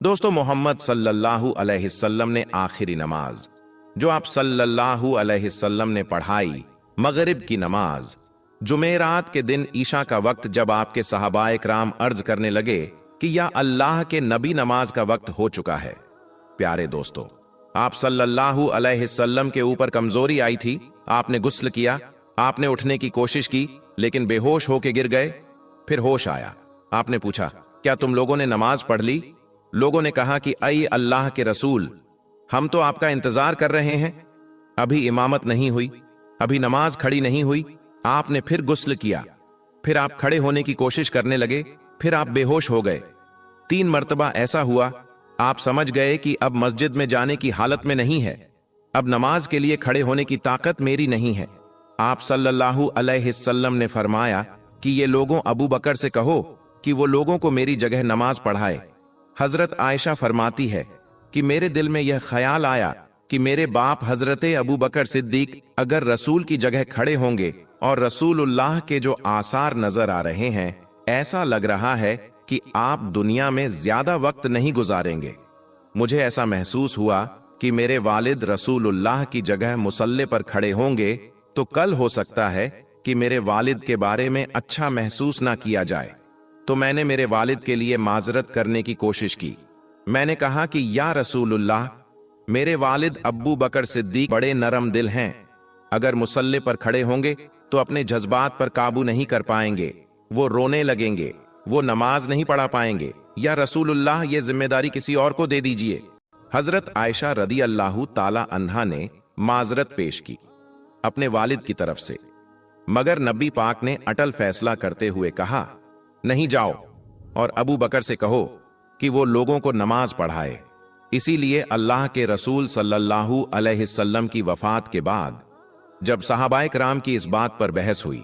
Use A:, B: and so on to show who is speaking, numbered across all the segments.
A: दोस्तों, मोहम्मद सल्लल्लाहु अलैहि वसल्लम ने आखिरी नमाज जो आप सल्लल्लाहु अलैहि वसल्लम ने पढ़ाई, मगरिब की नमाज, जुमेरात के दिन ईशा का वक्त, जब आपके सहाबाए किराम अर्ज करने लगे कि या अल्लाह के नबी, नमाज का वक्त हो चुका है। प्यारे दोस्तों, आप सल्लल्लाहु अलैहि वसल्लम के ऊपर कमजोरी आई थी। आपने गुस्ल किया, आपने उठने की कोशिश की, लेकिन बेहोश होके गिर गए। फिर होश आया। आपने पूछा, क्या तुम लोगों ने नमाज पढ़ ली? लोगों ने कहा कि ऐ अल्लाह के रसूल, हम तो आपका इंतजार कर रहे हैं, अभी इमामत नहीं हुई, अभी नमाज खड़ी नहीं हुई। आपने फिर गुस्ल किया, फिर आप खड़े होने की कोशिश करने लगे, फिर आप बेहोश हो गए। 3 मर्तबा ऐसा हुआ। आप समझ गए कि अब मस्जिद में जाने की हालत में नहीं है, अब नमाज के लिए खड़े होने की ताकत मेरी नहीं है। आप सल्लल्लाहु अलैहि वसल्लम ने फरमाया कि ये लोगों अबू बकर से कहो कि वो लोगों को मेरी जगह नमाज पढ़ाए। हजरत आयशा फरमाती है कि मेरे दिल में यह ख्याल आया कि मेरे बाप हजरत अबू बकर सिद्दीक अगर रसूल की जगह खड़े होंगे और रसूलुल्लाह के जो आसार नजर आ रहे हैं, ऐसा लग रहा है कि आप दुनिया में ज्यादा वक्त नहीं गुजारेंगे। मुझे ऐसा महसूस हुआ कि मेरे वालिद रसूलुल्लाह की जगह मुसल्ले पर खड़े होंगे तो कल हो सकता है कि मेरे वालिद के बारे में अच्छा महसूस ना किया जाए। तो मैंने मेरे वालिद के लिए माजरत करने की कोशिश की। मैंने कहा कि या रसूलुल्लाह, मेरे वालिद अब्बू बकर सिद्दीक बड़े नरम दिल हैं, अगर मुसल्ले पर खड़े होंगे तो अपने जज्बात पर काबू नहीं कर पाएंगे, वो रोने लगेंगे, वो नमाज नहीं पढ़ा पाएंगे। या रसूलुल्लाह, ये जिम्मेदारी किसी और को दे दीजिए। हजरत आयशा रदी अल्लाह ताला अन्हा ने माजरत पेश की अपने वालिद की तरफ से, मगर नबी पाक ने अटल फैसला करते हुए कहा, नहीं, जाओ और अबू बकर से कहो कि वो लोगों को नमाज पढ़ाए। इसीलिए अल्लाह के रसूल सल्लल्लाहु अलैहि वसल्लम की वफात के बाद जब सहाबाए किराम की इस बात पर बहस हुई,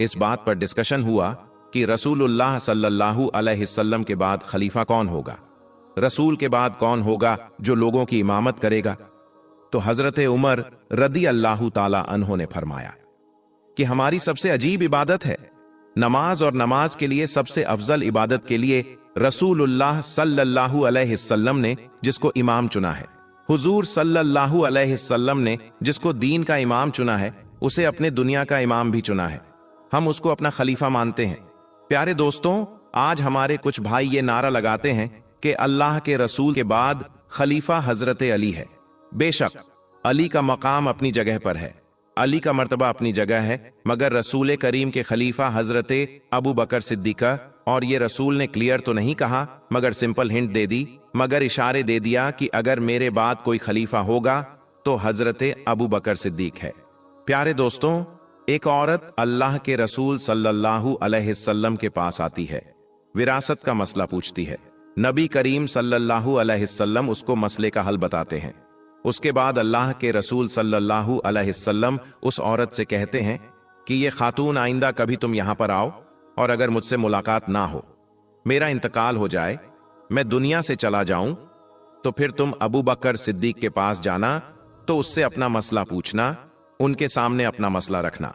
A: इस बात पर डिस्कशन हुआ कि रसूलुल्लाह सल्लल्लाहु अलैहि वसल्लम के बाद खलीफा कौन होगा, रसूल के बाद कौन होगा जो लोगों की इमामत करेगा, तो हजरत उमर रदी अल्लाह ताला अन्हो ने फरमाया कि हमारी सबसे अजीब इबादत है नमाज, और नमाज के लिए सबसे अफजल इबादत के लिए रसूलुल्लाह सल्लल्लाहु अलैहि वसल्लम ने जिसको इमाम चुना है, हुजूर सल्लल्लाहु अलैहि वसल्लम ने जिसको दीन का इमाम चुना है, उसे अपने दुनिया का इमाम भी चुना है। हम उसको अपना खलीफा मानते हैं। प्यारे दोस्तों, आज हमारे कुछ भाई ये नारा लगाते हैं कि अल्लाह के रसूल के बाद खलीफा हजरत अली है। बेशक अली का मकाम अपनी जगह पर है, अली का मर्तबा अपनी जगह है, मगर रसूल करीम के खलीफा हजरत अबू बकर सिद्दीका, और ये रसूल ने क्लियर तो नहीं कहा मगर सिंपल हिंट दे दी, मगर इशारे दे दिया कि अगर मेरे बाद कोई खलीफा होगा तो हजरत अबू बकर सिद्दीक है। प्यारे दोस्तों, एक औरत अल्लाह के रसूल सल्लल्लाहु अलैहि वसल्लम के पास आती है, विरासत का मसला पूछती है। नबी करीम सल्लल्लाहु अलैहि वसल्लम उसको मसले का हल बताते हैं। उसके बाद अल्लाह के रसूल सल्लल्लाहु अलैहि वसल्लम उस औरत से कहते हैं कि ये खातून, आइंदा कभी तुम यहां पर आओ और अगर मुझसे मुलाकात ना हो, मेरा इंतकाल हो जाए, मैं दुनिया से चला जाऊं, तो फिर तुम अबू बकर सिद्दीक के पास जाना, तो उससे अपना मसला पूछना, उनके सामने अपना मसला रखना।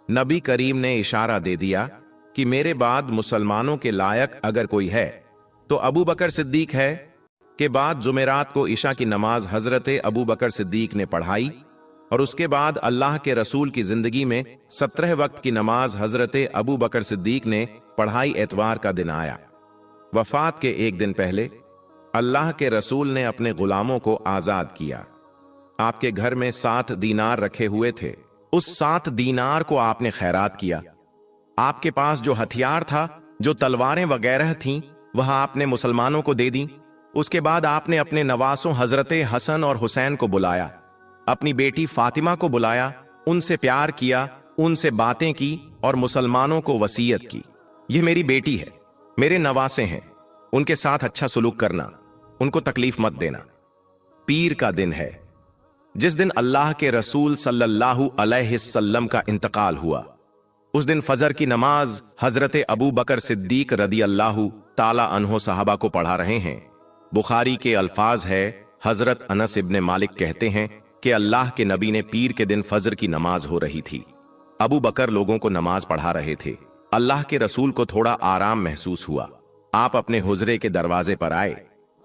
A: नबी करीम ने इशारा दे दिया कि मेरे बाद मुसलमानों के लायक अगर कोई है तो अबू बकर सिद्दीक है। के बाद जुमेरात को ईशा की नमाज हजरत अबू बकर सिद्दीक ने पढ़ाई, और उसके बाद अल्लाह के रसूल की जिंदगी में 17 वक्त की नमाज हजरत अबू बकर सिद्दीक ने पढ़ाई। एतवार का दिन आया। वफात के एक दिन पहले अल्लाह के रसूल ने अपने गुलामों को आजाद किया। आपके घर में 7 दीनार रखे हुए थे, उस 7 दीनार को आपने खैरात किया। आपके पास जो हथियार था, जो तलवारें वगैरह थीं, वह आपने मुसलमानों को दे दी। उसके बाद आपने अपने नवासों हजरत हसन और हुसैन को बुलाया, अपनी बेटी फातिमा को बुलाया, उनसे प्यार किया, उनसे बातें की और मुसलमानों को वसीयत की, यह मेरी बेटी है, मेरे नवासे हैं, उनके साथ अच्छा सुलूक करना, उनको तकलीफ मत देना। पीर का दिन है, जिस दिन अल्लाह के रसूल सल्लल्लाहु अलैहि वसल्लम का इंतकाल हुआ। उस दिन फजर की नमाज हजरत अबू बकर सिद्दीक रदी अल्लाह ताला अन्हो साहबा को पढ़ा रहे हैं। बुखारी के अल्फाज है, हजरत अनस इब्ने मालिक कहते हैं कि अल्लाह के नबी ने पीर के दिन फजर की नमाज हो रही थी। अबू बकर लोगों को नमाज पढ़ा रहे थे। अल्लाह के रसूल को थोड़ा आराम महसूस हुआ। आप अपने हुजरे के दरवाजे पर आए।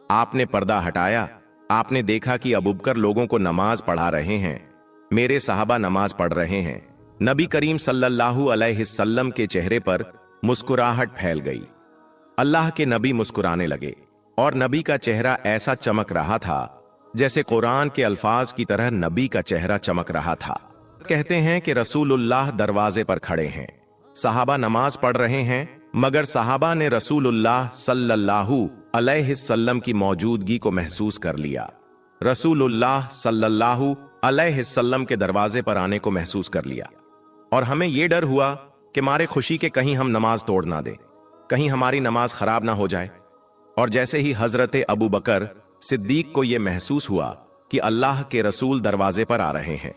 A: आपने पर्दा हटाया, आपने देखा कि अबू बकर लोगों को नमाज पढ़ा रहे हैं, मेरे सहाबा नमाज पढ़ रहे हैं। नबी करीम सल्लल्लाहु अलैहि वसल्लम के चेहरे पर मुस्कुराहट फैल गई। अल्लाह के नबी मुस्कुराने लगे और नबी का चेहरा ऐसा चमक रहा था जैसे कुरान के अल्फाज की तरह नबी का चेहरा चमक रहा था। कहते हैं कि रसूलुल्लाह दरवाजे पर खड़े हैं, सहाबा नमाज पढ़ रहे हैं, मगर सहाबा ने रसूलुल्लाह सल्लल्लाहु अलैहि वसल्लम की मौजूदगी को महसूस कर लिया। रसूलुल्लाह सल्लल्लाहु अलैहि वसल्लम के दरवाजे पर आने को महसूस कर लिया और हमें यह डर हुआ कि मारे खुशी के कहीं हम नमाज तोड़ ना दें, कहीं हमारी नमाज खराब ना हो जाए। और जैसे ही हजरत अबू बकर सिद्दीक को यह महसूस हुआ कि अल्लाह के रसूल दरवाजे पर आ रहे हैं,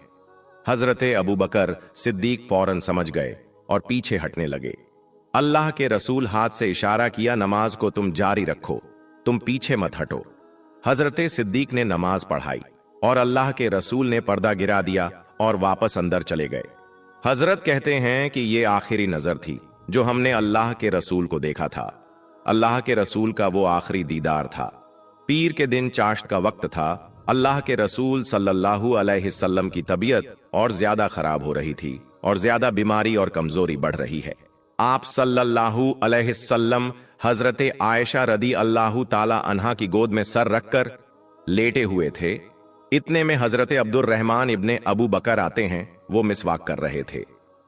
A: हजरत अबू बकर सिद्दीक फौरन समझ गए और पीछे हटने लगे। अल्लाह के रसूल हाथ से इशारा किया, नमाज को तुम जारी रखो, तुम पीछे मत हटो। हजरत सिद्दीक ने नमाज पढ़ाई और अल्लाह के रसूल ने पर्दा गिरा दिया और वापस अंदर चले गए। हजरत कहते हैं कि यह आखिरी नजर थी जो हमने अल्लाह के रसूल को देखा था। अल्लाह के रसूल का वो आखिरी दीदार था। पीर के दिन चाश्त का वक्त था। अल्लाह के रसूल सल्लल्लाहु अलैहि वसल्लम की तबीयत और ज्यादा खराब हो रही थी और ज्यादा बीमारी और कमजोरी बढ़ रही है। आप सल्लल्लाहु अलैहि वसल्लम हजरत आयशा रदी अल्लाह ताला अन्हा की गोद में सर रखकर लेटे हुए थे। इतने में हजरत अब्दुर्रहमान इब्ने अबू बकर आते हैं। वो मिसवाक कर रहे थे।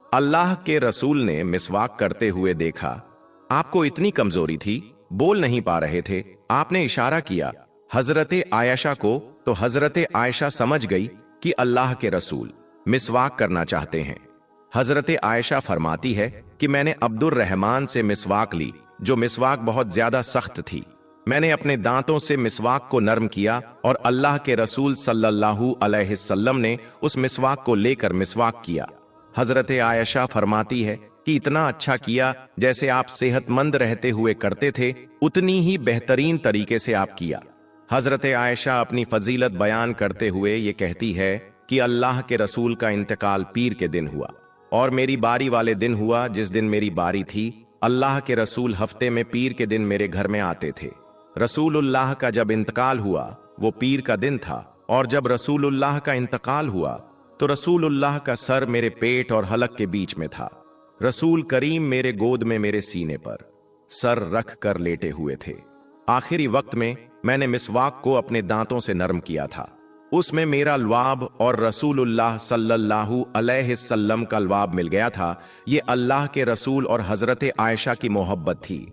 A: अल्लाह के रसूल ने मिसवाक करते हुए देखा, आपको इतनी कमजोरी थी, बोल नहीं पा रहे थे। आपने इशारा किया हजरत आयशा को, तो हजरत आयशा समझ गई कि अल्लाह के रसूल मिसवाक करना चाहते हैं। हजरत आयशा फरमाती है कि मैंने अब्दुर्रहमान से मिसवाक ली, जो मिसवाक बहुत ज्यादा सख्त थी। मैंने अपने दांतों से मिसवाक को नरम किया और अल्लाह के रसूल सल्लल्लाहु अलैहि वसल्लम ने उस मिसवाक को लेकर मिसवाक किया। हजरत आयशा फरमाती है कि इतना अच्छा किया जैसे आप सेहतमंद रहते हुए करते थे, उतनी ही बेहतरीन तरीके से आप किया। हजरत आयशा अपनी फजीलत बयान करते हुए ये कहती है कि अल्लाह के रसूल का इंतकाल पीर के दिन हुआ और मेरी बारी वाले दिन हुआ जिस दिन मेरी बारी थी। अल्लाह के रसूल हफ्ते में पीर के दिन मेरे घर में आते थे। रसूलुल्लाह का जब इंतकाल हुआ वो पीर का दिन था और जब रसूलुल्लाह का इंतकाल हुआ तो रसूलुल्लाह का सर मेरे पेट और हलक के बीच में था। रसूल करीम मेरे गोद में मेरे सीने पर सर रख कर लेटे हुए थे। आखिरी वक्त में मैंने मिसवाक को अपने दांतों से नरम किया था। उसमें मेरा लवाब और रसूलुल्लाह सल्लल्लाहु अलैहि वसल्लम का लवाब मिल गया था। ये अल्लाह के रसूल और हजरत आयशा की मोहब्बत थी।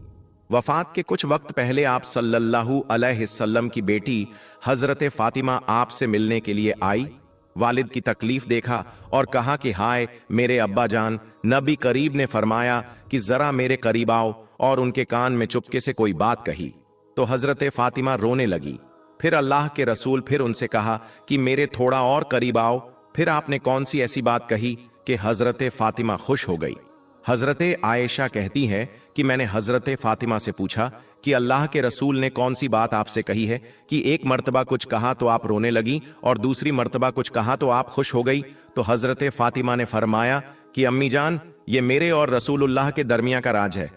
A: वफात के कुछ वक्त पहले आप सल्लल्लाहु अलैहि वसल्लम की बेटी हजरत फातिमा आपसे मिलने के लिए आई। वालिद की तकलीफ देखा और कहा कि हाय मेरे अब्बा जान। नबी करीब ने फरमाया कि जरा मेरे करीब आओ और उनके कान में चुपके से कोई बात कही तो हजरत फातिमा रोने लगी। फिर अल्लाह के रसूल फिर उनसे कहा कि मेरे थोड़ा और करीब आओ। फिर आपने कौन सी ऐसी बात कही कि हजरत फातिमा खुश हो गई। हजरत आयशा कहती है कि मैंने हजरत फातिमा से पूछा कि अल्लाह के रसूल ने कौन सी बात आपसे कही है कि एक मर्तबा कुछ कहा तो आप रोने लगी और दूसरी मर्तबा कुछ कहा तो आप खुश हो गई। तो हजरत फातिमा ने फरमाया कि अम्मी जान, ये मेरे और रसूलुल्लाह के दरमियां का राज है,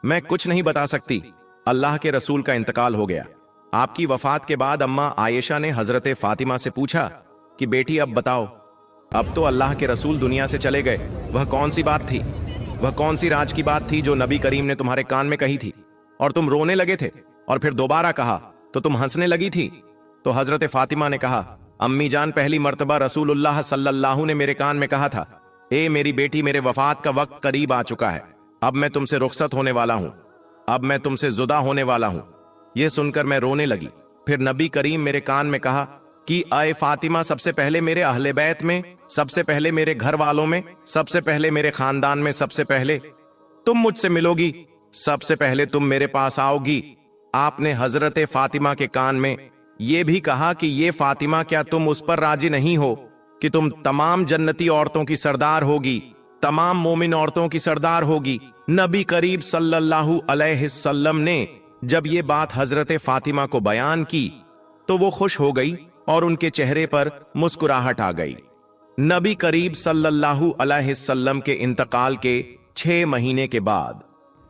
A: मैं कुछ नहीं बता सकती। अल्लाह के रसूल का इंतकाल हो गया। आपकी वफात के बाद अम्मा आयशा ने हजरत फातिमा से पूछा कि बेटी अब बताओ, अब तो अल्लाह के रसूल दुनिया से चले गए, वह कौन सी बात थी, वह कौन सी राज की बात थी जो नबी करीम ने तुम्हारे कान में कही थी और तुम रोने लगे थे और फिर दोबारा कहा तो तुम हंसने लगी थी। तो हजरत फातिमा ने कहा, अम्मी जान, पहली मर्तबा रसूलुल्लाह सल्लल्लाहु ने मेरे कान में कहा था, ए मेरी बेटी, मेरे वफात का वक्त करीब आ चुका है, अब मैं तुमसे रुखसत होने वाला हूं, अब मैं तुमसे जुदा होने वाला हूं। यह सुनकर मैं रोने लगी। फिर नबी करीम मेरे कान में कहा कि आए फातिमा, सबसे पहले मेरे अहले बैत में, सबसे पहले मेरे घर वालों में, सबसे पहले मेरे खानदान में, सबसे पहले तुम मुझसे मिलोगी, सबसे पहले तुम मेरे पास आओगी। आपने हजरत फातिमा के कान में यह भी कहा कि ये फातिमा, क्या तुम उस पर राजी नहीं हो कि तुम तमाम जन्नती औरतों की सरदार होगी, तमाम मोमिन औरतों की सरदार होगी। नबी करीब सल्लल्लाहु अलैहि वसल्लम ने जब ये बात हजरत फातिमा को बयान की तो वो खुश हो गई और उनके चेहरे पर मुस्कुराहट आ गई। नबी करीब सल्लल्लाहु अलैहि वसल्लम के इंतकाल के 6 महीने के बाद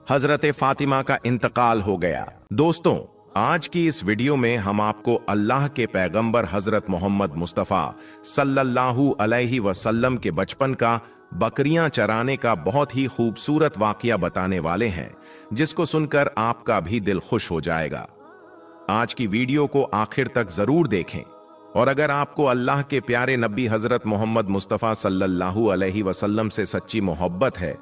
A: हजरत फातिमा का इंतकाल हो गया। दोस्तों, आज की इस वीडियो में हम आपको अल्लाह के पैगंबर हजरत मोहम्मद मुस्तफ़ा सल्लल्लाहु अलैहि वसल्लम के बचपन का बकरियां चराने का बहुत ही खूबसूरत वाकया बताने वाले हैं, जिसको सुनकर आपका भी दिल खुश हो जाएगा। आज की वीडियो को आखिर तक जरूर देखें और अगर आपको अल्लाह के प्यारे नबी हजरत मोहम्मद मुस्तफ़ा सल्लल्लाहु अलैहि वसल्लम से सच्ची मोहब्बत है,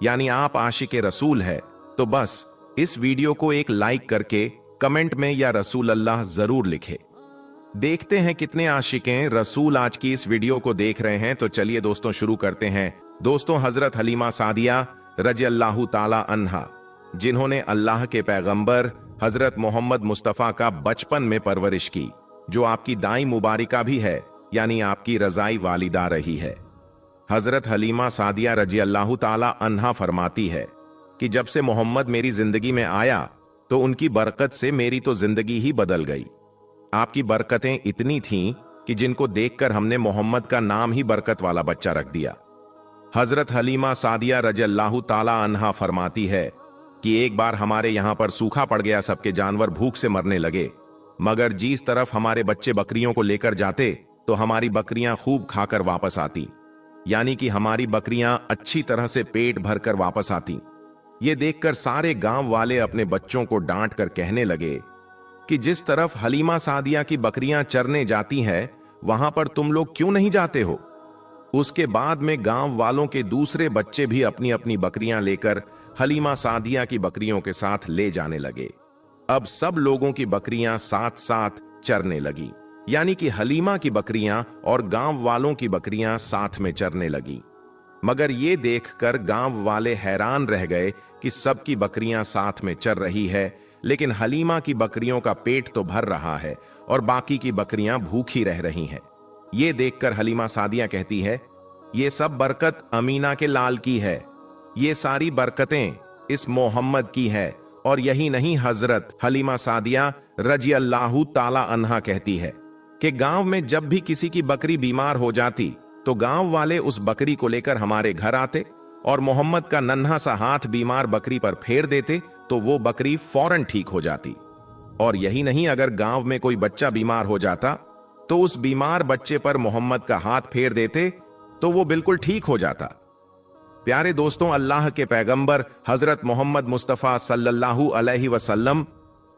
A: यानी आप आशिक रसूल है, तो बस इस वीडियो को एक लाइक करके कमेंट में या रसूल अल्लाह जरूर लिखे। देखते हैं कितने आशिकें रसूल आज की इस वीडियो को देख रहे हैं। तो चलिए दोस्तों शुरू करते हैं। दोस्तों, हजरत हलीमा सादिया रजी अल्लाह ताला अन्हा, जिन्होंने अल्लाह के पैगंबर हजरत मोहम्मद मुस्तफ़ा का बचपन में परवरिश की, जो आपकी दाई मुबारिका भी है, यानी आपकी रजाई वालिदा रही है। हजरत हलीमा सादिया रजी अल्लाह ताला अन्हा फरमाती है कि जब से मोहम्मद मेरी जिंदगी में आया तो उनकी बरकत से मेरी तो जिंदगी ही बदल गई। आपकी बरकतें इतनी थीं कि जिनको देखकर हमने मोहम्मद का नाम ही बरकत वाला बच्चा रख दिया। हजरत हलीमा सादिया रज़ियल्लाहु ताला अन्हा फरमाती है कि एक बार हमारे यहां पर सूखा पड़ गया, सबके जानवर भूख से मरने लगे, मगर जिस तरफ हमारे बच्चे बकरियों को लेकर जाते तो हमारी बकरियां खूब खाकर वापस आती, यानी कि हमारी बकरियां अच्छी तरह से पेट भरकर वापस आती। ये देखकर सारे गांव वाले अपने बच्चों को डांट कर कहने लगे कि जिस तरफ हलीमा सादिया की बकरियां चरने जाती हैं, वहां पर तुम लोग क्यों नहीं जाते हो। उसके बाद में गांव वालों के दूसरे बच्चे भी अपनी अपनी बकरियां लेकर हलीमा सादिया की बकरियों के साथ ले जाने लगे। अब सब लोगों की बकरियां साथ साथ चरने लगी, यानी कि हलीमा की बकरियां और गांव वालों की बकरियां साथ में चरने लगी। मगर ये देखकर गांव वाले हैरान रह गए कि सबकी बकरियां साथ में चर रही है, लेकिन हलीमा की बकरियों का पेट तो भर रहा है और बाकी की बकरियां भूखी रह रही हैं। ये देखकर हलीमा सादिया कहती है, ये सब बरकत अमीना के लाल की है, ये सारी बरकतें इस मोहम्मद की है। और यही नहीं, हजरत हलीमा सादिया रजी अल्लाहु ताला अन्हा कहती है कि गांव में जब भी किसी की बकरी बीमार हो जाती तो गांव वाले उस बकरी को लेकर हमारे घर आते और मोहम्मद का नन्हा सा हाथ बीमार बकरी पर फेर देते तो वो बकरी फौरन ठीक हो जाती। और यही नहीं, अगर गांव में कोई बच्चा बीमार हो जाता तो उस बीमार बच्चे पर मोहम्मद का हाथ फेर देते तो वो बिल्कुल ठीक हो जाता। प्यारे दोस्तों, अल्लाह के पैगंबर हजरत मोहम्मद मुस्तफ़ा सल्लल्लाहु अलैहि वसल्लम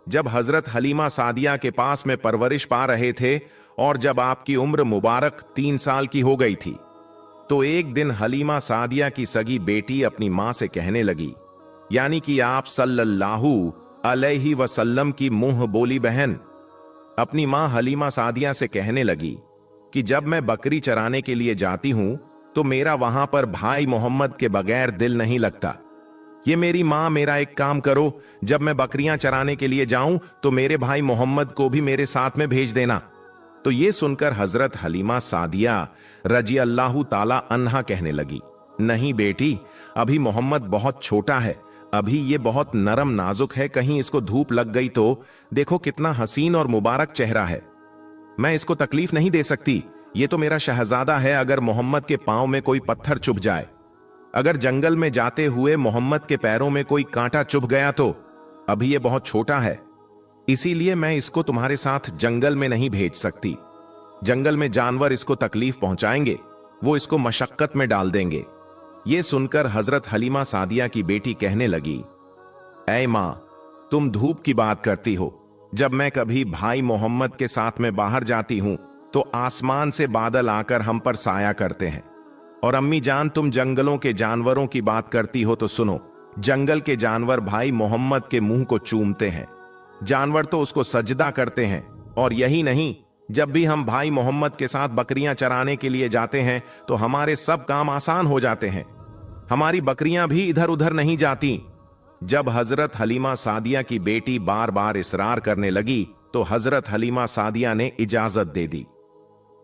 A: जब हजरत हलीमा सादिया के पास में परवरिश पा रहे थे और जब आपकी उम्र मुबारक 3 साल की हो गई थी, तो एक दिन हलीमा सादिया की सगी बेटी अपनी मां से कहने लगी, यानी कि आप सल्लल्लाहु अलैहि वसल्लम की मुंह बोली बहन, अपनी मां हलीमा सादिया से कहने लगी कि जब मैं बकरी चराने के लिए जाती हूं तो मेरा वहां पर भाई मोहम्मद के बगैर दिल नहीं लगता। ये मेरी मां, मेरा एक काम करो, जब मैं बकरियां चराने के लिए जाऊं तो मेरे भाई मोहम्मद को भी मेरे साथ में भेज देना। तो ये सुनकर हजरत हलीमा सादिया रजी अल्लाह ताला अन्हा कहने लगी, नहीं बेटी, अभी मोहम्मद बहुत छोटा है, अभी ये बहुत नरम नाजुक है, कहीं इसको धूप लग गई तो देखो कितना हसीन और मुबारक चेहरा है, मैं इसको तकलीफ नहीं दे सकती। ये तो मेरा शहजादा है, अगर मोहम्मद के पांव में कोई पत्थर चुभ जाए, अगर जंगल में जाते हुए मोहम्मद के पैरों में कोई कांटा चुभ गया तो अभी ये बहुत छोटा है, इसीलिए मैं इसको तुम्हारे साथ जंगल में नहीं भेज सकती। जंगल में जानवर इसको तकलीफ पहुंचाएंगे, वो इसको मशक्कत में डाल देंगे। ये सुनकर हजरत हलीमा सादिया की बेटी कहने लगी, ऐ मां, तुम धूप की बात करती हो, जब मैं कभी भाई मोहम्मद के साथ में बाहर जाती हूं तो आसमान से बादल आकर हम पर साया करते हैं। और अम्मी जान, तुम जंगलों के जानवरों की बात करती हो तो सुनो, जंगल के जानवर भाई मोहम्मद के मुंह को चूमते हैं, जानवर तो उसको सजदा करते हैं। और यही नहीं, जब भी हम भाई मोहम्मद के साथ बकरियां चराने के लिए जाते हैं तो हमारे सब काम आसान हो जाते हैं, हमारी बकरियां भी इधर उधर नहीं जाती। जब हजरत हलीमा सादिया की बेटी बार बार इसरार करने लगी तो हजरत हलीमा सादिया ने इजाजत दे दी।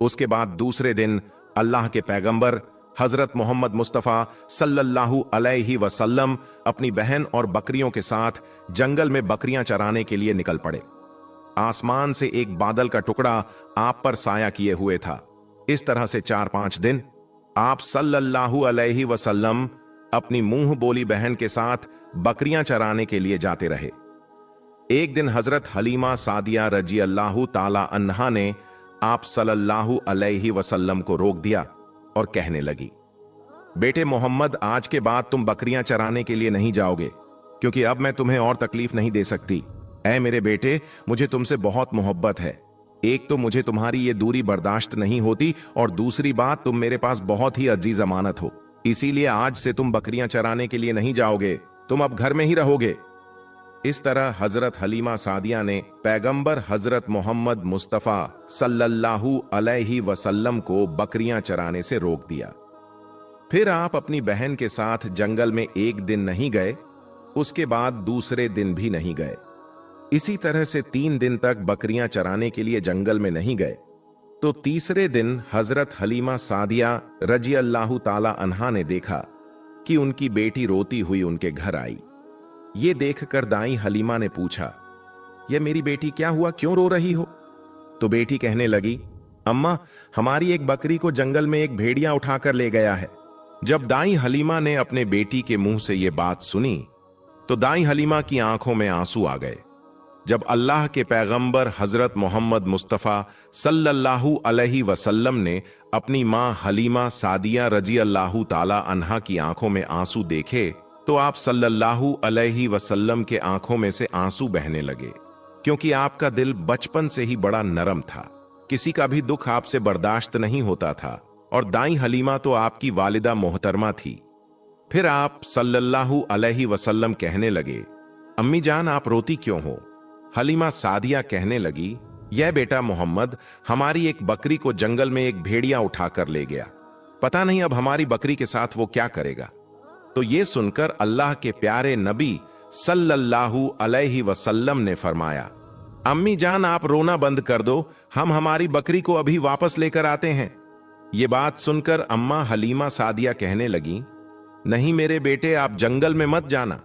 A: उसके बाद दूसरे दिन अल्लाह के पैगंबर हजरत मोहम्मद मुस्तफ़ा सल्लल्लाहु अलैहि वसल्लम अपनी बहन और बकरियों के साथ जंगल में बकरियां चराने के लिए निकल पड़े। आसमान से एक बादल का टुकड़ा आप पर साया किए हुए था। इस तरह से 4-5 दिन आप सल्लल्लाहु अलैहि वसल्लम अपनी मुंह बोली बहन के साथ बकरियां चराने के लिए जाते रहे। एक दिन हजरत हलीमा सादिया रजी अल्लाह ताला अन्हा ने आप सल्लल्लाहु अलैहि वसल्लम को रोक दिया और कहने लगी, बेटे मोहम्मद, आज के बाद तुम बकरियां चराने के लिए नहीं जाओगे, क्योंकि अब मैं तुम्हें और तकलीफ नहीं दे सकती। ऐ मेरे बेटे, मुझे तुमसे बहुत मोहब्बत है। एक तो मुझे तुम्हारी ये दूरी बर्दाश्त नहीं होती, और दूसरी बात, तुम मेरे पास बहुत ही अजीज अमानत हो। इसीलिए आज से तुम बकरियां चराने के लिए नहीं जाओगे, तुम अब घर में ही रहोगे। इस तरह हजरत हलीमा सादिया ने पैगंबर हजरत मोहम्मद मुस्तफ़ा सल्लल्लाहु अलैहि वसल्लम को बकरियां चराने से रोक दिया। फिर आप अपनी बहन के साथ जंगल में एक दिन नहीं गए, उसके बाद दूसरे दिन भी नहीं गए। इसी तरह से 3 दिन तक बकरियां चराने के लिए जंगल में नहीं गए। तो तीसरे दिन हजरत हलीमा सादिया रजी अल्लाह ताला अन्हा ने देखा कि उनकी बेटी रोती हुई उनके घर आई। ये देखकर दाई हलीमा ने पूछा, यह मेरी बेटी क्या हुआ, क्यों रो रही हो? तो बेटी कहने लगी, अम्मा, हमारी एक बकरी को जंगल में एक भेड़िया उठाकर ले गया है। जब दाई हलीमा ने अपने बेटी के मुंह से यह बात सुनी तो दाई हलीमा की आंखों में आंसू आ गए। जब अल्लाह के पैगंबर हजरत मोहम्मद मुस्तफ़ा सल्लल्लाहु अलैहि वसल्लम ने अपनी मां हलीमा सादिया रजी अल्लाह ताला अन्हा की आंखों में आंसू देखे तो आप सल्लल्लाहु अलैहि वसल्लम के आंखों में से आंसू बहने लगे, क्योंकि आपका दिल बचपन से ही बड़ा नरम था। किसी का भी दुख आपसे बर्दाश्त नहीं होता था, और दाई हलीमा तो आपकी वालिदा मोहतरमा थी। फिर आप सल्लल्लाहु अलैहि वसल्लम कहने लगे, अम्मी जान, आप रोती क्यों हो? हलीमा सादिया कहने लगी, यह बेटा मोहम्मद हमारी एक बकरी को जंगल में एक भेड़िया उठाकर ले गया, पता नहीं अब हमारी बकरी के साथ वो क्या करेगा। तो ये सुनकर अल्लाह के प्यारे नबी सल्लल्लाहु अलैहि वसल्लम ने फरमाया, अम्मी जान, आप रोना बंद कर दो, हम हमारी बकरी को अभी वापस लेकर आते हैं। ये बात सुनकर अम्मा हलीमा सादिया कहने लगी, नहीं मेरे बेटे, आप जंगल में मत जाना,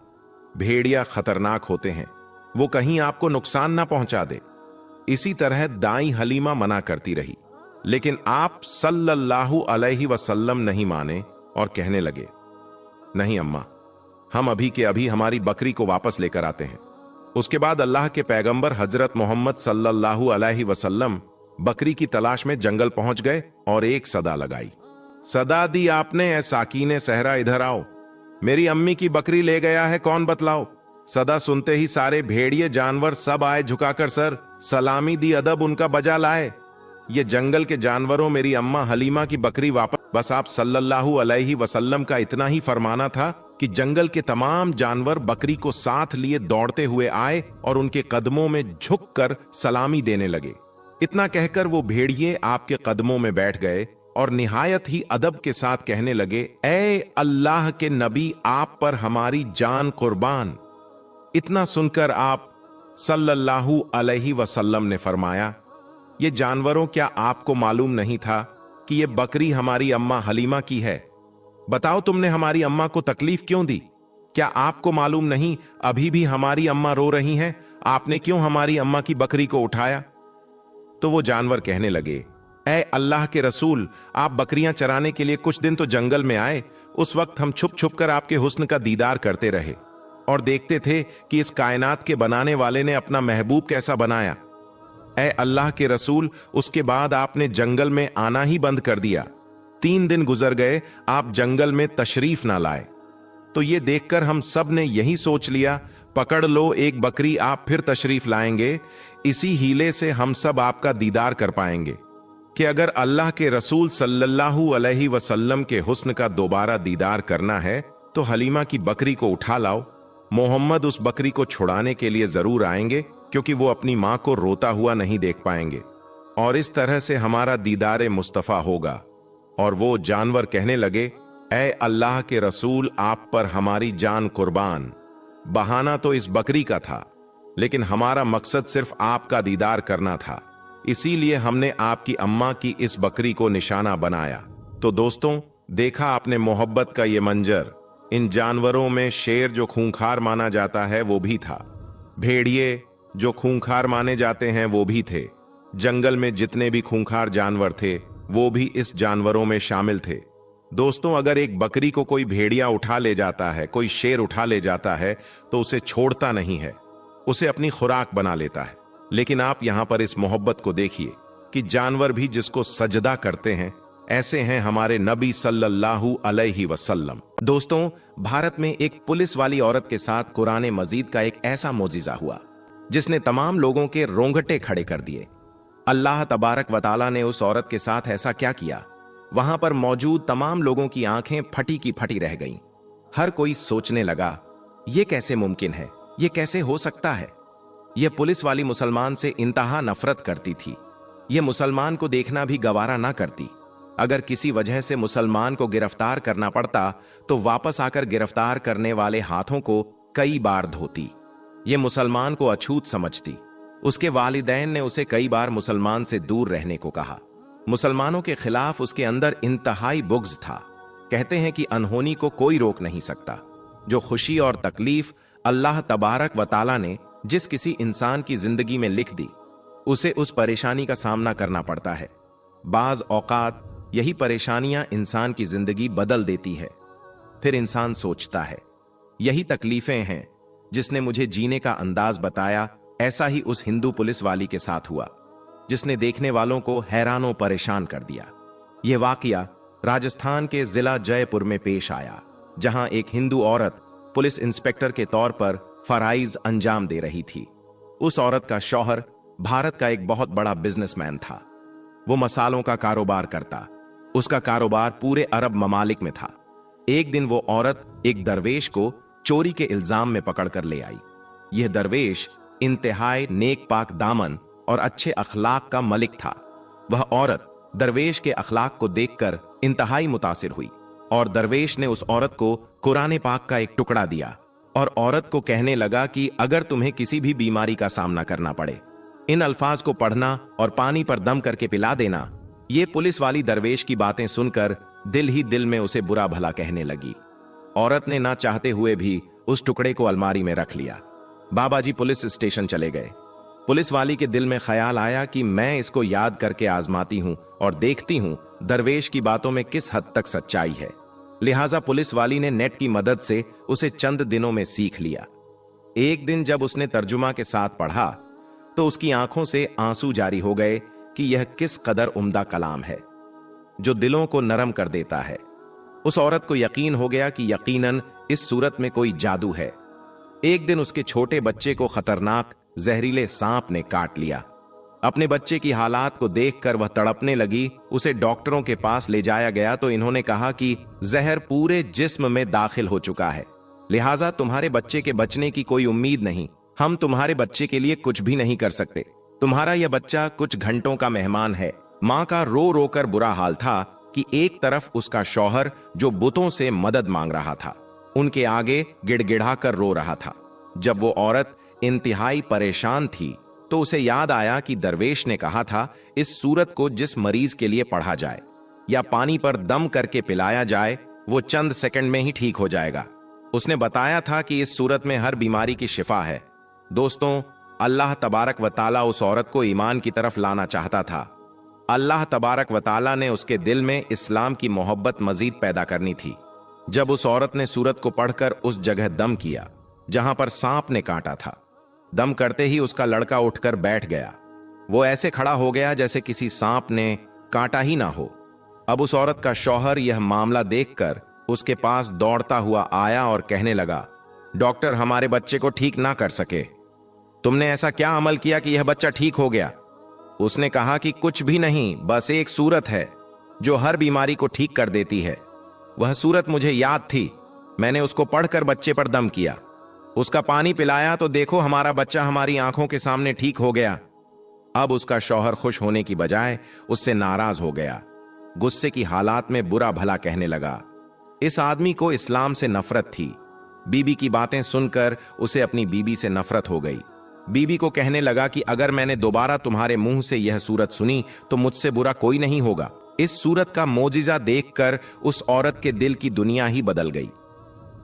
A: भेड़िया खतरनाक होते हैं, वो कहीं आपको नुकसान ना पहुंचा दे। इसी तरह दाई हलीमा मना करती रही, लेकिन आप सल्लल्लाहु अलैहि वसल्लम नहीं माने और कहने लगे, नहीं अम्मा, हम अभी के अभी हमारी बकरी को वापस लेकर आते हैं। उसके बाद अल्लाह के पैगंबर हजरत मोहम्मद सल्लल्लाहु अलैहि वसल्लम बकरी की तलाश में जंगल पहुंच गए और एक सदा लगाई। सदा दी आपने, ऐ साकीने सहरा, इधर आओ, मेरी अम्मी की बकरी ले गया है, कौन बतलाओ। सदा सुनते ही सारे भेड़िए जानवर सब आए, झुकाकर सर सलामी दी, अदब उनका बजा लाए। ये जंगल के जानवरों, मेरी अम्मा हलीमा की बकरी वापस। बस आप सल्लल्लाहु अलैहि वसल्लम का इतना ही फरमाना था कि जंगल के तमाम जानवर बकरी को साथ लिए दौड़ते हुए आए और उनके कदमों में झुककर सलामी देने लगे। इतना कहकर वो भेड़िए आपके कदमों में बैठ गए और निहायत ही अदब के साथ कहने लगे, ऐ अल्लाह के नबी, आप पर हमारी जान कुर्बान। इतना सुनकर आप सल्लल्लाहु अलैहि वसल्लम ने फरमाया, ये जानवरों, क्या आपको मालूम नहीं था कि ये बकरी हमारी अम्मा हलीमा की है? बताओ, तुमने हमारी अम्मा को तकलीफ क्यों दी? क्या आपको मालूम नहीं अभी भी हमारी अम्मा रो रही हैं? आपने क्यों हमारी अम्मा की बकरी को उठाया? तो वो जानवर कहने लगे, ऐ अल्लाह के रसूल, आप बकरियां चराने के लिए कुछ दिन तो जंगल में आए, उस वक्त हम छुप छुप कर आपके हुस्न का दीदार करते रहे और देखते थे कि इस कायनात के बनाने वाले ने अपना महबूब कैसा बनाया। ऐ अल्लाह के रसूल, उसके बाद आपने जंगल में आना ही बंद कर दिया। 3 दिन गुजर गए, आप जंगल में तशरीफ ना लाए। तो ये देखकर हम सब ने यही सोच लिया, पकड़ लो एक बकरी, आप फिर तशरीफ लाएंगे, इसी हीले से हम सब आपका दीदार कर पाएंगे कि अगर अल्लाह के रसूल सल्लल्लाहु अलैहि वसल्लम के हुस्न का दोबारा दीदार करना है तो हलीमा की बकरी को उठा लाओ। मोहम्मद उस बकरी को छुड़ाने के लिए जरूर आएंगे, क्योंकि वो अपनी मां को रोता हुआ नहीं देख पाएंगे, और इस तरह से हमारा दीदार मुस्तफा होगा। और वो जानवर कहने लगे, ऐ अल्लाह के रसूल, आप पर हमारी जान कुर्बान। बहाना तो इस बकरी का था, लेकिन हमारा मकसद सिर्फ आपका दीदार करना था, इसीलिए हमने आपकी अम्मा की इस बकरी को निशाना बनाया। तो दोस्तों, देखा आपने मोहब्बत का ये मंजर। इन जानवरों में शेर जो खूंखार माना जाता है वो भी था, भेड़िए जो खूंखार माने जाते हैं वो भी थे, जंगल में जितने भी खूंखार जानवर थे वो भी इस जानवरों में शामिल थे। दोस्तों, अगर एक बकरी को कोई भेड़िया उठा ले जाता है, कोई शेर उठा ले जाता है, तो उसे छोड़ता नहीं है, उसे अपनी खुराक बना लेता है। लेकिन आप यहां पर इस मोहब्बत को देखिए कि जानवर भी जिसको सजदा करते हैं, ऐसे हैं हमारे नबी सल्लल्लाहु अलैहि वसल्लम। दोस्तों, भारत में एक पुलिस वाली औरत के साथ कुरान मजीद का एक ऐसा मोजिजा हुआ जिसने तमाम लोगों के रोंगटे खड़े कर दिए। अल्लाह तबारक व तआला ने उस औरत के साथ ऐसा क्या किया, वहां पर मौजूद तमाम लोगों की आंखें फटी की फटी रह गईं। हर कोई सोचने लगा, यह कैसे मुमकिन है, यह कैसे हो सकता है। यह पुलिस वाली मुसलमान से इंतहा नफरत करती थी। यह मुसलमान को देखना भी गवारा ना करती। अगर किसी वजह से मुसलमान को गिरफ्तार करना पड़ता तो वापस आकर गिरफ्तार करने वाले हाथों को कई बार धोती। यह मुसलमान को अछूत समझती। उसके वालिदैन ने उसे कई बार मुसलमान से दूर रहने को कहा। मुसलमानों के खिलाफ उसके अंदर इंतहाई बुग़्ज़ था। कहते हैं कि अनहोनी को कोई रोक नहीं सकता। जो खुशी और तकलीफ अल्लाह तबारक व तआला ने जिस किसी इंसान की जिंदगी में लिख दी, उसे उस परेशानी का सामना करना पड़ता है। बाज औकात यही परेशानियां इंसान की जिंदगी बदल देती है। फिर इंसान सोचता है, यही तकलीफें हैं जिसने मुझे जीने का अंदाज बताया। ऐसा ही उस हिंदू पुलिस वाली के साथ हुआ जिसने देखने वालों को हैरानों परेशान कर दिया। यह वाकया राजस्थान के जिला जयपुर में पेश आया, जहां एक हिंदू औरत पुलिस इंस्पेक्टर के तौर पर फराइज अंजाम दे रही थी। उस औरत का शौहर भारत का एक बहुत बड़ा बिजनेसमैन था। वो मसालों का कारोबार करता। उसका कारोबार पूरे अरब ममालिक में था। एक दिन वो औरत एक दरवेश को चोरी के इल्जाम में पकड़कर ले आई। यह दरवेश इंतहाई नेक पाक दामन और अच्छे अखलाक का मलिक था। वह औरत दरवेश के अखलाक को देखकर इंतहाई मुतासिर हुई और दरवेश ने उस औरत को कुरान पाक का एक टुकड़ा दिया और औरत को कहने लगा कि अगर तुम्हें किसी भी बीमारी का सामना करना पड़े, इन अल्फाज को पढ़ना और पानी पर दम करके पिला देना। ये पुलिस वाली दरवेश की बातें सुनकर दिल ही दिल में उसे बुरा भला कहने लगी। औरत ने ना चाहते हुए भी उस टुकड़े को अलमारी में रख लिया। बाबा जी पुलिस स्टेशन चले गए। पुलिस वाली के दिल में ख्याल आया कि मैं इसको याद करके आजमाती हूं और देखती हूं दरवेश की बातों में किस हद तक सच्चाई है। लिहाजा पुलिस वाली ने नेट की मदद से उसे चंद दिनों में सीख लिया। एक दिन जब उसने तर्जुमा के साथ पढ़ा तो उसकी आंखों से आंसू जारी हो गए कि यह किस कदर उम्दा कलाम है जो दिलों को नरम कर देता है। उस औरत को यकीन हो गया कि यकीनन इस सूरत में कोई जादू है। एक दिन उसके छोटे बच्चे को खतरनाक जहरीले सांप ने काट लिया। अपने बच्चे की हालात को देखकर वह तड़पने लगी। उसे डॉक्टरों के पास ले जाया गया तो इन्होंने कहा कि जहर पूरे जिस्म में दाखिल हो चुका है, लिहाजा तुम्हारे बच्चे के बचने की कोई उम्मीद नहीं। हम तुम्हारे बच्चे के लिए कुछ भी नहीं कर सकते। तुम्हारा यह बच्चा कुछ घंटों का मेहमान है। मां का रो रो कर बुरा हाल था कि एक तरफ उसका शौहर जो बुतों से मदद मांग रहा था, उनके आगे गिड़गिड़ा कर रो रहा था। जब वो औरत इंतहाई परेशान थी तो उसे याद आया कि दरवेश ने कहा था इस सूरत को जिस मरीज के लिए पढ़ा जाए या पानी पर दम करके पिलाया जाए वो चंद सेकंड में ही ठीक हो जाएगा। उसने बताया था कि इस सूरत में हर बीमारी की शिफा है। दोस्तों, अल्लाह तबारक व तआला उस औरत को ईमान की तरफ लाना चाहता था। अल्लाह तबारक व तआला ने उसके दिल में इस्लाम की मोहब्बत मजीद पैदा करनी थी। जब उस औरत ने सूरत को पढ़कर उस जगह दम किया जहां पर सांप ने काटा था, दम करते ही उसका लड़का उठकर बैठ गया। वो ऐसे खड़ा हो गया जैसे किसी सांप ने काटा ही ना हो। अब उस औरत का शौहर यह मामला देखकर उसके पास दौड़ता हुआ आया और कहने लगा, डॉक्टर, हमारे बच्चे को ठीक ना कर सके। तुमने ऐसा क्या अमल किया कि यह बच्चा ठीक हो गया? उसने कहा कि कुछ भी नहीं, बस एक सूरत है जो हर बीमारी को ठीक कर देती है। वह सूरत मुझे याद थी। मैंने उसको पढ़कर बच्चे पर दम किया, उसका पानी पिलाया तो देखो हमारा बच्चा हमारी आंखों के सामने ठीक हो गया। अब उसका शौहर खुश होने की बजाय उससे नाराज हो गया। गुस्से की हालात में बुरा भला कहने लगा। इस आदमी को इस्लाम से नफरत थी। बीबी की बातें सुनकर उसे अपनी बीबी से नफरत हो गई। बीबी को कहने लगा कि अगर मैंने दोबारा तुम्हारे मुंह से यह सूरत सुनी तो मुझसे बुरा कोई नहीं होगा। इस सूरत का मोजिजा देखकर उस औरत के दिल की दुनिया ही बदल गई।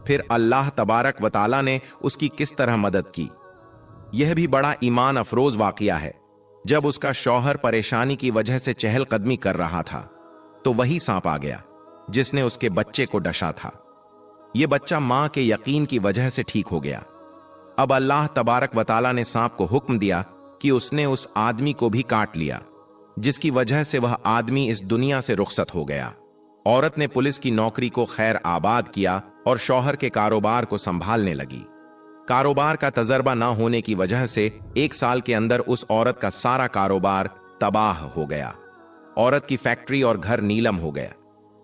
A: फिर अल्लाह तबारक व तआला ने उसकी किस तरह मदद की, यह भी बड़ा ईमान अफरोज वाकया है। जब उसका शौहर परेशानी की वजह से चहलकदमी कर रहा था तो वही सांप आ गया जिसने उसके बच्चे को डसा था। यह बच्चा मां के यकीन की वजह से ठीक हो गया। अब अल्लाह तबारक व तआला ने सांप को हुक्म दिया कि उसने उस आदमी को भी काट लिया, जिसकी वजह से वह आदमी इस दुनिया से रुखसत हो गया। औरत ने पुलिस की नौकरी को खैर आबाद किया और शौहर के कारोबार को संभालने लगी। कारोबार का तजर्बा न होने की वजह से 1 साल के अंदर उस औरत का सारा कारोबार तबाह हो गया। औरत की फैक्ट्री और घर नीलम हो गया।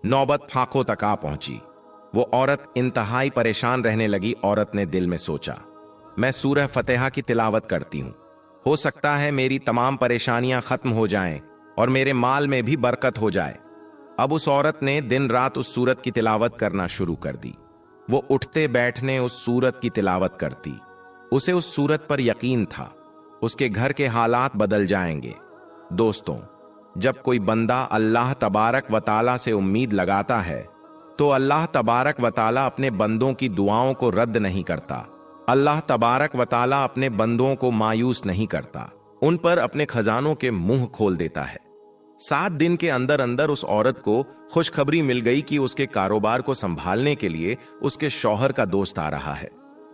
A: नौबत फांकों तक आ पहुंची। वो औरत इंतहाई परेशान रहने लगी। औरत ने दिल में सोचा, मैं सूरह फतेहा की तिलावत करती हूं, हो सकता है मेरी तमाम परेशानियां खत्म हो जाएं और मेरे माल में भी बरकत हो जाए। अब उस औरत ने दिन रात उस सूरत की तिलावत करना शुरू कर दी। वो उठते बैठने उस सूरत की तिलावत करती। उसे उस सूरत पर यकीन था, उसके घर के हालात बदल जाएंगे। दोस्तों, जब कोई बंदा अल्लाह तबारक व तआला से उम्मीद लगाता है तो अल्लाह तबारक व तआला अपने बंदों की दुआओं को रद्द नहीं करता। अल्लाह तबारक व तआला अपने बंदों को मायूस नहीं करता, उन पर अपने खजानों के मुंह खोल देता है। 7 दिन के अंदर अंदर उस औरत को खुशखबरी मिल गई कि उसके कारोबार को संभालने के लिए उसके शौहर का दोस्त आ रहा है,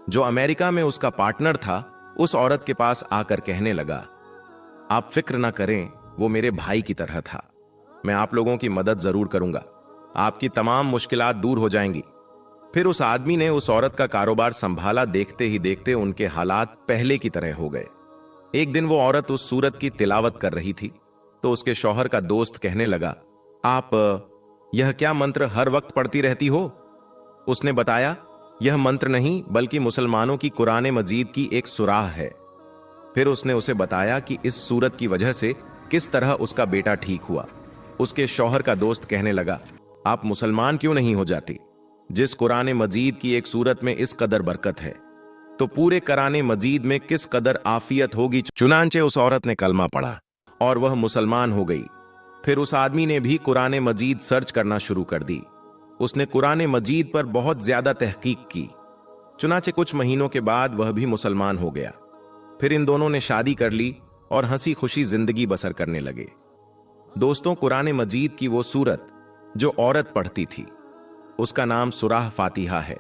A: जो अमेरिका में उसका पार्टनर था। उस औरत के पास आकर कहने लगा, आप फिक्र ना करें, वो मेरे भाई की तरह था। मैं आप लोगों की मदद जरूर करूंगा, आपकी तमाम मुश्किलात दूर हो जाएंगी। फिर उस आदमी ने उस औरत का कारोबार संभाला। देखते ही देखते उनके हालात पहले की तरह हो गए। एक दिन वो औरत उस सूरत की तिलावत कर रही थी तो उसके शौहर का दोस्त कहने लगा, आप यह क्या मंत्र हर वक्त पढ़ती रहती हो? उसने बताया, यह मंत्र नहीं बल्कि मुसलमानों की कुरान मजीद की एक सुराह है। फिर उसने उसे बताया कि इस सूरत की वजह से किस तरह उसका बेटा ठीक हुआ। उसके शौहर का दोस्त कहने लगा, आप मुसलमान क्यों नहीं हो जाती? जिस कुरान मजीद की एक सूरत में इस कदर बरकत है तो पूरे कुरान मजीद में किस कदर आफियत होगी। चुनांचे उस औरत ने कलमा पढ़ा और वह मुसलमान हो गई। फिर उस आदमी ने भी कुरान मजीद सर्च करना शुरू कर दी। उसने कुरान मजीद पर बहुत ज्यादा तहकीक की। चुनांचे कुछ महीनों के बाद वह भी मुसलमान हो गया। फिर इन दोनों ने शादी कर ली और हंसी खुशी जिंदगी बसर करने लगे। दोस्तों, कुरान मजीद की वो सूरत जो औरत पढ़ती थी उसका नाम सूरह फातिहा है।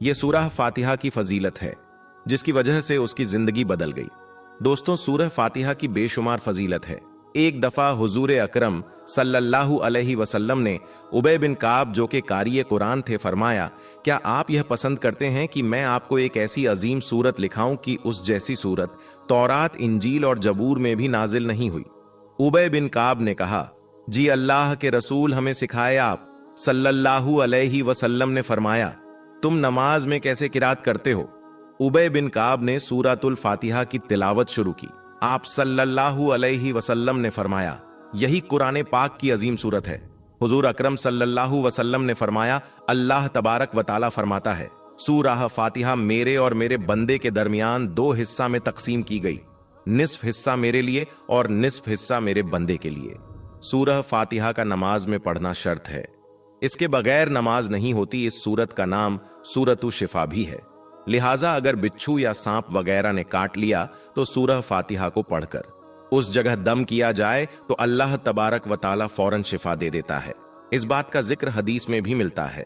A: यह सूरह फातिहा की फजीलत है जिसकी वजह से उसकी जिंदगी बदल गई। दोस्तों, सूरह फातिहा की बेशुमार फजीलत है। एक दफा हुजूर अकरम सल्लल्लाहु अलैहि वसल्लम ने उबय बिन काब, जो कि कारी कुरान थे, फरमाया, क्या आप यह पसंद करते हैं कि मैं आपको एक ऐसी अजीम सूरत लिखाऊं कि उस जैसी सूरत तौरात, इंजील और जबूर में भी नाजिल नहीं हुई? उबय बिन काब ने कहा, जी अल्लाह के रसूल, हमें सिखाए। आप सल्लल्लाहु अलैहि वसल्लम ने फरमाया, तुम नमाज में कैसे किरात करते हो? उबय बिन काब ने सूरतुल फातिहा की तिलावत शुरू की। आप सल्लल्लाहु अलैहि वसल्लम ने फरमाया, यही कुरान पाक की अजीम सूरत है। हुजूर अकरम सल्लल्लाहु वसल्लम ने फरमाया, अल्लाह तबारक व तआला फरमाता है, सूरह फातिहा मेरे और मेरे बंदे के दरमियान 2 हिस्सा में तकसीम की गई, निस्फ हिस्सा मेरे लिए और निस्फ हिस्सा मेरे बंदे के लिए। सूरह फातिहा का नमाज में पढ़ना शर्त है, इसके बगैर नमाज नहीं होती। इस सूरत का नाम सूरतु शिफा भी है। लिहाजा अगर बिच्छू या सांप वगैरह ने काट लिया तो सूरह फातिहा को पढ़कर उस जगह दम किया जाए तो अल्लाह तबारक व तआला फौरन शिफा दे देता है। इस बात का जिक्र हदीस में भी मिलता है।